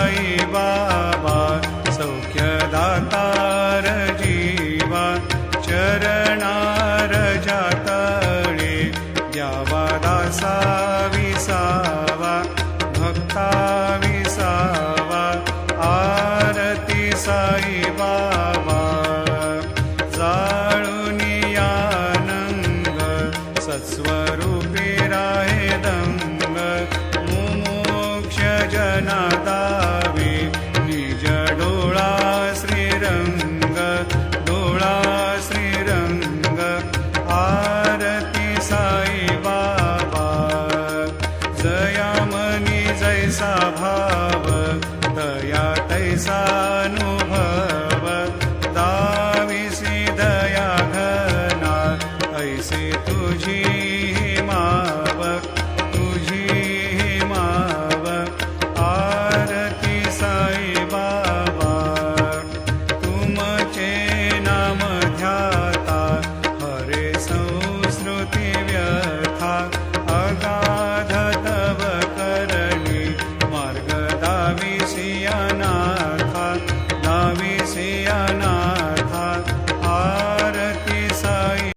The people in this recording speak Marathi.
साई बाबा सौख्यदातार जीवा चरणार जातळे द्यावा दासा विसावा भक्ता विसावा आरती साई बाबा जाळूनी आनंद सत्स्वरूपी राहे दंग मुमोक्ष जना दावे निज डोळा श्रीरंग डोळा श्रीरंग आरती साई बाबा जयामनी जैसा भाव दया तैसा अनुभव दाविसी दया घना ऐसे तुझी माव तुझी माव आरती साई बाबा तुमचे नाम ध्याता हरे संस्कृती व्यथा अगाध तव करणी मार्ग दाविसी अनाथा